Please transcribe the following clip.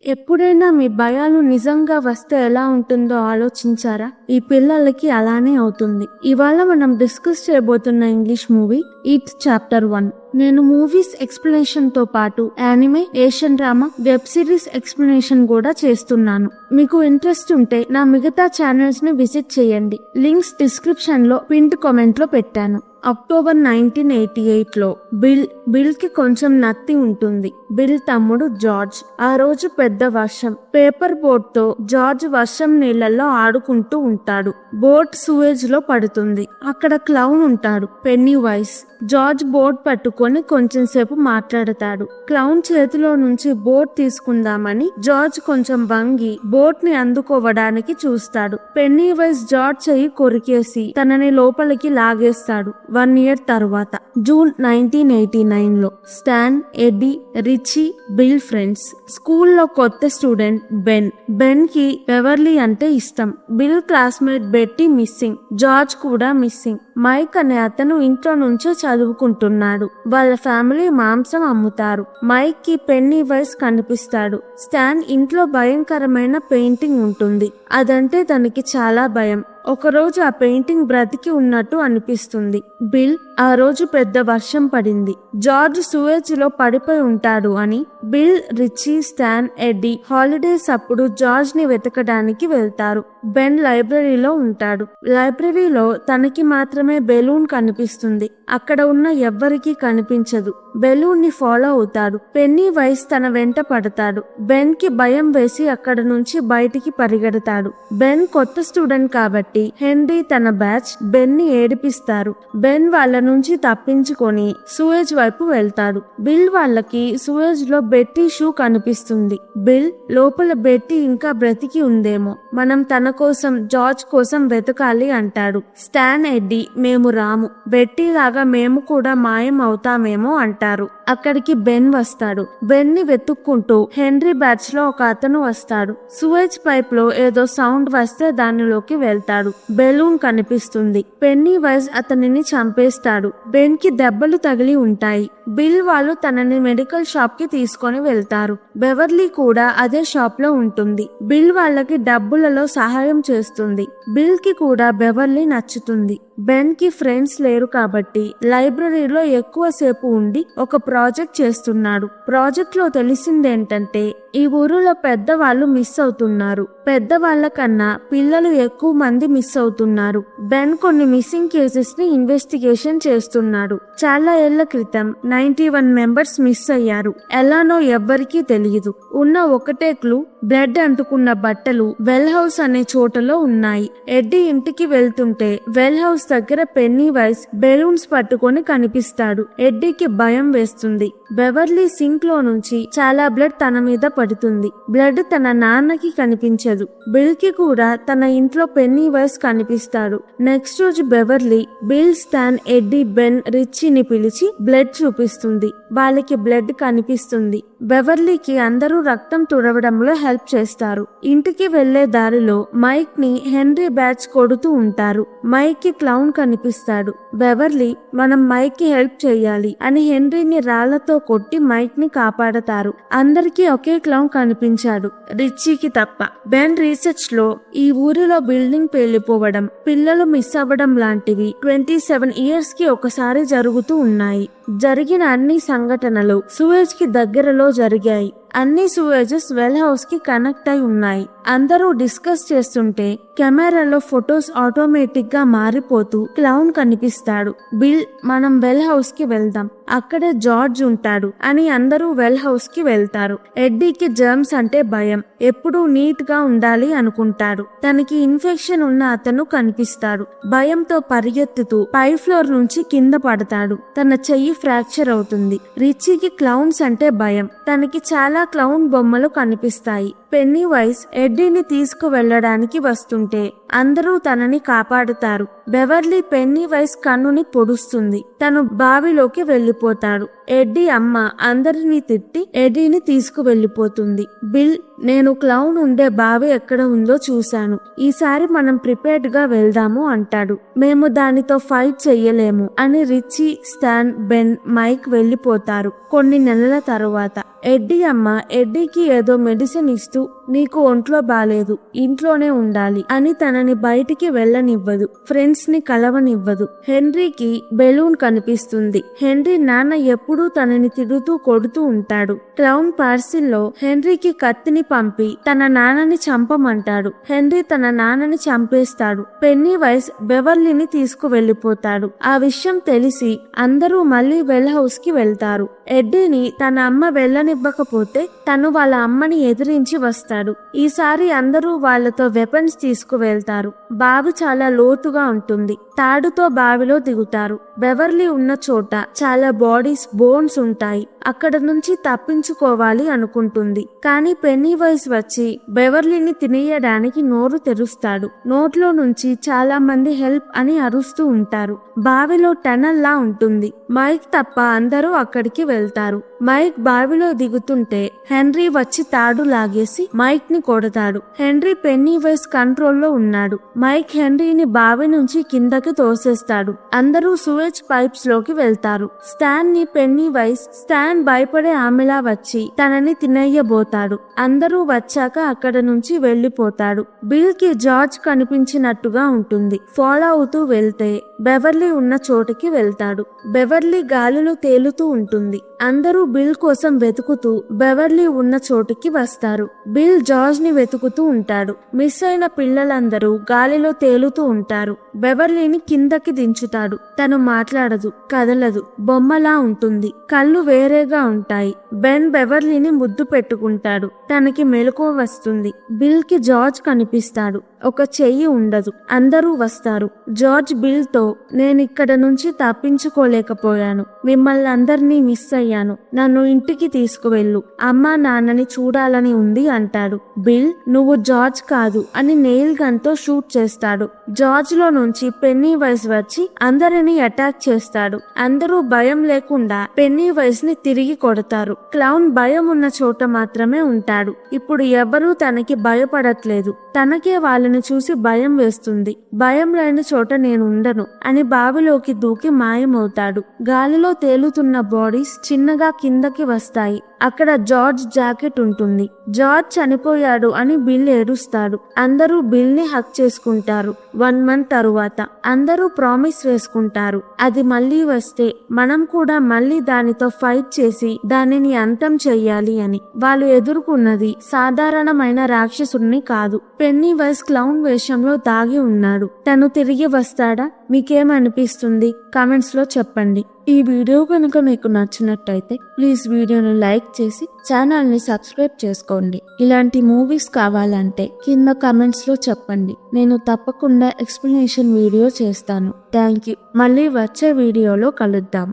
ఎప్పుడైనా మీ భయాలు నిజంగా వస్తే ఎలా ఉంటుందో ఆలోచించారా? ఈ పిల్లలకి అలానే అవుతుంది. ఇవాళ మనం డిస్కస్ చేయబోతున్న ఇంగ్లీష్ మూవీ ఇట్ చాప్టర్ 1. నేను మూవీస్ ఎక్స్ప్లెనేషన్ తో పాటు anime, Asian drama, web series explanation కూడా చేస్తున్నాను. మీకు ఇంట్రెస్ట్ ఉంటే నా మిగతా ఛానల్స్ ని విజిట్ చేయండి. లింక్స్ డిస్క్రిప్షన్ లో పిన్డ్ కామెంట్ లో పెట్టాను. అక్టోబర్ 1988 లో బిల్ కి కొంచెం నత్తి ఉంటుంది. బిల్ తమ్ముడు జార్జ్. ఆ రోజు పెద్ద వర్షం. పేపర్ బోట్ తో జార్జ్ వర్షం నీళ్లలో ఆడుకుంటూ ఉంటాడు. బోట్ సూయేజ్ లో పడుతుంది. అక్కడ క్లౌన్ ఉంటాడు, పెన్నీ వైస్. జార్జ్ బోట్ పట్టుకొని కొంచెం సేపు మాట్లాడతాడు. క్లౌన్ చేతిలో నుంచి బోట్ తీసుకుందామని జార్జ్ కొంచెం వంగి బోట్ ని అందుకోవడానికి చూస్తాడు. పెన్నీ వైస్ జార్జ్ చెయ్యి కొరికేసి తనని లోపలికి లాగేస్తాడు. 1 year తర్వాత జూన్ 1989 లో Stan, Eddie, Richie, Bill friends. స్కూల్లో కొత్త స్టూడెంట్ బెన్ కి బెవర్లీ అంటే ఇష్టం. Bill classmate Betty missing. George కూడా మిస్సింగ్. మైక్ అనే అతను ఇంట్లో నుంచో చదువుకుంటున్నాడు. వాళ్ళ ఫ్యామిలీ మాంసం అమ్ముతారు. మైక్ కి పెన్నీ వైస్ కనిపిస్తాడు. స్టాన్ ఇంట్లో భయంకరమైన పెయింటింగ్ ఉంటుంది. అదంటే తనకి చాలా భయం. ఒకరోజు ఆ పెయింటింగ్ బ్రతికి ఉన్నట్టు అనిపిస్తుంది. బిల్, ఆ రోజు పెద్ద వర్షం పడింది. జార్జ్ సూయేజ్ లో పడిపోయి ఉంటాడు అని Bill, Richie, Stan, Eddie holidays అప్పుడు జార్జ్ ని వెతకడానికి వెళ్తారు. బెన్ లైబ్రరీలో ఉంటాడు. లైబ్రరీలో తనకి మాత్రమే బెలూన్ కనిపిస్తుంది. అక్కడ ఉన్న ఎవ్వరికీ కనిపించదు. బెలూన్ ని ఫాలో అవుతాడు. పెన్నీ వైస్ తన వెంట పడతాడు. బెన్ కి భయం వేసి అక్కడ నుంచి బయటికి పరిగెడతాడు. బెన్ కొత్త స్టూడెంట్ కాబట్టి హెన్రీ తన బ్యాచ్ బెన్ ని ఏడిపిస్తారు. బెన్ వాళ్ళ నుంచి తప్పించుకొని సూయేజ్ వైపు వెళ్తాడు. బిల్ వాళ్ళకి సూయేజ్ లో బెట్టీ షూ కనిపిస్తుంది. బిల్, లోపల బెట్టీ ఇంకా బ్రతికి ఉందేమో, మనం తన కోసం జార్జ్ కోసం వెతకాలి అంటాడు. స్టాన్, ఎడ్డీ, మేము రాము, బెట్టీ లాగా మేము కూడా మాయం అవుతామేమో అంటారు. అక్కడికి బెన్ వస్తాడు. బెన్ ని వెతుక్కుంటూ హెన్రీ బ్యాచ్ లో ఒక అతను వస్తాడు. సూయేజ్ పైప్ లో ఏదో సౌండ్ వస్తే దానిలోకి వెళ్తాడు. బెలూన్ కనిపిస్తుంది. పెన్నీ వైస్ అతనిని చంపేస్తాడు. బెన్ కి దెబ్బలు తగిలి ఉంటాయి. బిల్ వాళ్ళు తనని మెడికల్ షాప్ కి తీసుకొని వెళ్తారు. బెవర్లీ కూడా అదే షాప్ లో ఉంటుంది. బిల్ వాళ్ళకి డబ్బులలో సహాయం చేస్తుంది. బిల్ కి కూడా బెవర్లీ నచ్చుతుంది. బెన్ కి ఫ్రెండ్స్ లేరు కాబట్టి లైబ్రరీలో ఎక్కువ సేపు ఉండి ఒక ప్రాజెక్ట్ చేస్తున్నాడు. ప్రాజెక్ట్ లో తెలిసిందేంటంటే ఈ ఊరిలో పెద్దవాళ్ళు మిస్ అవుతున్నారు. పెద్దవాళ్ల కన్నా పిల్లలు ఎక్కువ మంది మిస్ అవుతున్నారు. బెన్ కొన్ని మిస్సింగ్ కేసెస్ ని ఇన్వెస్టిగేషన్ చేస్తున్నాడు. చాలా ఏళ్ల క్రితం 91 మెంబర్స్ మిస్ అయ్యారు. ఎలానో ఎవ్వరికీ తెలియదు. ఉన్న ఒకటే క్లూ, బ్లడ్ అంటుకున్న బట్టలు వెల్ హౌస్ అనే చోటలో ఉన్నాయి. ఎడ్డీ ఇంటికి వెళ్తుంటే వెల్ హౌస్ దగ్గర పెన్నీ వైస్ బెలూన్స్ పట్టుకొని కనిపిస్తాడు. ఎడ్డీకి భయం వేస్తుంది. బెవర్లీ సింక్ లో నుంచి చాలా బ్లడ్ తన మీద పడుతుంది. బ్లడ్ తన నాన్నకి కనిపించదు. బిల్ కి కూడా తన ఇంట్లో పెన్నీ వైస్ కనిపిస్తాడు. నెక్స్ట్ రోజు Beverly Bill, Stan, Eddie, Ben, రిచీని పిలిచి బ్లడ్ చూపిస్తుంది. వాళ్ళకి బ్లడ్ కనిపిస్తుంది. బెవర్లీకి అందరూ రక్తం తుడవడంలో హెల్ప్ చేస్తారు. ఇంటికి వెళ్లే దారిలో మైక్ ని హెన్రీ బ్యాచ్ కొడుతూ ఉంటారు. మైక్ కి క్లౌన్ కనిపిస్తాడు. బెవర్లీ, మనం మైక్ కి హెల్ప్ చేయాలి అని హెన్రీని రాళ్లతో కొట్టి మైక్ ని కాపాడతారు. అందరికీ ఒకే క్లౌన్ కనిపించాడు, రిచీకి తప్ప. బెన్ రీసెర్చ్ లో ఈ ఊరిలో బిల్డింగ్ పేలిపోవడం, పిల్లలు మిస్ అవ్వడం లాంటివి 27 years కి ఒకసారి జరుగుతూ ఉన్నాయి. జరిగిన అన్ని సంఘటనలు సూయేజ్ కి దగ్గరలో జరిగాయి. అన్ని సూయేజెస్ వెల్ హౌస్ కి కనెక్ట్ అయి ఉన్నాయి. అందరూ డిస్కస్ చేస్తుంటే కెమెరాలో ఫొటోస్ ఆటోమేటిక్ గా మారిపోతూ క్లౌన్ కనిపిస్తాడు. బిల్, మనం వెల్ హౌస్ కి వెళ్దాం, అక్కడే జార్జ్ ఉంటాడు అని అందరూ వెల్ హౌస్ కి వెళ్తారు. ఎడ్డీకి జర్మ్స్ అంటే భయం. ఎప్పుడూ నీట్ గా ఉండాలి అనుకుంటాడు. తనకి ఇన్ఫెక్షన్ ఉన్న అతను కనిపిస్తాడు. భయంతో పరిగెత్తుతూ పై ఫ్లోర్ నుంచి కింద పడతాడు. తన చెయ్యి ఫ్రాక్చర్ అవుతుంది. రిచీకి క్లౌన్స్ అంటే భయం. తనకి చాలా క్లౌన్ బొమ్మలు కనిపిస్తాయి. పెన్నీ వైస్ ఎడ్డీని తీసుకువెళ్లడానికి వస్తుంటే అందరూ తనని కాపాడుతారు. బెవర్లీ పెన్నీ వైస్ కన్నుని పొడుస్తుంది. తను బావిలోకి వెళ్లిపోతాడు. ఎడ్డీ అమ్మ అందరినీ తిట్టి ఎడ్డీని తీసుకువెళ్లిపోతుంది. బిల్, నేను క్లౌన్ ఉండే బావి ఎక్కడ ఉందో చూశాను. ఈసారి మనం ప్రిపేర్డ్ గా వెళ్దాము అంటాడు. మేము దానితో ఫైట్ చెయ్యలేము అని రిచీ, స్టాన్, బెన్, మైక్ వెళ్లిపోతారు. కొన్ని నెలల తరువాత ఎడ్డీ అమ్మ ఎడ్డీకి ఏదో మెడిసిన్ ఇస్తూ నీకు ఒంట్లో బాలేదు, ఇంట్లోనే ఉండాలి అని తనని బయటికి వెళ్ళనివ్వదు, ఫ్రెండ్స్ ని కలవనివ్వదు. హెన్రీకి బెలూన్ కనిపిస్తుంది. హెన్రీ నాన్న ఎప్పుడూ తనని తిడుతూ కొడుతూ ఉంటాడు. క్రౌన్ పార్సిల్లో హెన్రీకి కత్తిని పంపి తన నాన్నని చంపమంటాడు. హెన్రీ తన నాన్నని చంపేస్తాడు. పెన్నీ వైస్ బెవర్లీని తీసుకు వెళ్లిపోతాడు. ఆ విషయం తెలిసి అందరూ మళ్ళీ వెల్ హౌస్ కి వెళ్తారు. ఎడ్డీని తన అమ్మ వెళ్ళనివ్వకపోతే తను వాళ్ళ అమ్మని ఎదిరించి వస్తాడు. ఈసారి అందరూ వాళ్లతో వెపన్స్ తీసుకువెళ్తారు. బావి చాలా లోతుగా ఉంటుంది. తాడుతో బావిలో దిగుతారు. బెవర్లీ ఉన్న చోట చాలా బాడీస్, బోన్స్ ఉంటాయి. అక్కడ నుంచి తప్పించుకోవాలి అనుకుంటుంది. కానీ పెన్నీ వైస్ వచ్చి బెవర్లీని తినేయడానికి నోరు తెరుస్తాడు. నోట్లో నుంచి చాలా మంది హెల్ప్ అని అరుస్తూ ఉంటారు. బావిలో టనల్ లా ఉంటుంది. మైక్ తప్ప అందరూ అక్కడికి వెళ్తారు. మైక్ బావిలో దిగుతుంటే హెన్రీ వచ్చి తాడు లాగేసి మైక్ ని కొడతాడు. హెన్రీ పెన్నీ వైస్ కంట్రోల్లో ఉన్నాడు. మైక్ హెన్రీని బావి నుంచి కిందకి తోసేస్తాడు. అందరూ సూయేజ్ పైప్స్ లోకి వెళ్తారు. స్టాన్ ని పెన్నీ వైస్ స్టాన్ భయపడే ఆమెలా వచ్చి తనని తినేయబోతాడు. అందరూ వచ్చాక అక్కడ నుంచి వెళ్లిపోతాడు. బిల్ కి జార్జ్ కనిపించినట్టుగా ఉంటుంది. ఫాలో అవుతూ వెళ్తే బెవర్లీ ఉన్న చోటుకి వెళ్తాడు. బెవర్లీ గాలిలో తేలుతూ ఉంటుంది. అందరూ బిల్ కోసం వెతుకుతూ బెవర్లీ ఉన్న చోటుకి వస్తారు. బిల్ జార్జ్ ని వెతుకుతూ ఉంటాడు. మిస్ అయిన పిల్లలందరూ గాలిలో తేలుతూ ఉంటారు. బెవర్లీని కిందకి దించుతాడు. తను మాట్లాడదు, కదలదు, బొమ్మలా ఉంటుంది. కళ్ళు వేరేగా ఉంటాయి. బెన్ బెవర్లీని ముద్దు పెట్టుకుంటాడు. తనకి మెలకువ వస్తుంది. బిల్ కి జార్జ్ కనిపిస్తాడు. ఒక చెయ్యి ఉండదు. అందరూ వస్తారు. జార్జ్ బిల్ తో నేనిక్కడ నుంచి తప్పించుకోలేకపోయాను. మిమ్మల్ని అందరినీ మిస్ అయ్యాను. నన్ను ఇంటికి తీసుకువెళ్ళు. అమ్మా నాన్నని చూడాలని ఉంది అంటాడు. బిల్ నువ్వు జార్జ్ కాదు అని నెయిల్ గన్ తో షూట్ చేస్తాడు. జార్జ్ లో నుంచి పెన్నీ వైస్ వచ్చి అందరినీ అటాక్ చేస్తాడు. అందరూ భయం లేకుండా పెన్నీ వైస్ ని తిరిగి కొడతారు. క్లౌన్ భయం ఉన్న చోట మాత్రమే ఉంటాడు. ఇప్పుడు ఎవరూ తనకి భయపడట్లేదు. తనకే వాళ్ళని చూసి భయం వేస్తుంది. భయం లేని చోట నేను ఉండను అని బావిలోకి దూకి మాయమవుతాడు. గాలిలో తేలుతున్న బాడీస్ చిన్నగా కిందకి వస్తాయి. అక్కడ జార్జ్ జాకెట్ ఉంటుంది. జార్జ్ చనిపోయాడు అని బిల్ ఏడుస్తాడు. అందరూ బిల్ ని హక్ చేసుకుంటారు. 1 month తరువాత అందరూ ప్రామిస్ వేసుకుంటారు. అది మళ్ళీ వస్తే మనం కూడా మళ్ళీ దానితో ఫైట్ చేసి దానిని అంతం చెయ్యాలి అని. వాళ్ళు ఎదుర్కొన్నది సాధారణమైన రాక్షసుడిని కాదు. పెన్నీ వైస్ క్లౌన్ వేషంలో దాగి ఉన్నాడు. తను తిరిగి వస్తాడా? మీకేమనిపిస్తుంది? కామెంట్స్ లో చెప్పండి. ఈ వీడియో కనుక మీకు నచ్చినట్టయితే ప్లీజ్ వీడియోని లైక్ చేసి ఛానల్ని సబ్స్క్రైబ్ చేసుకోండి. ఇలాంటి మూవీస్ కావాలంటే కింద కామెంట్స్ లో చెప్పండి. నేను తప్పకుండా ఎక్స్ప్లెనేషన్ వీడియో చేస్తాను. Thank you. మళ్ళీ వచ్చే వీడియోలో కలుద్దాం.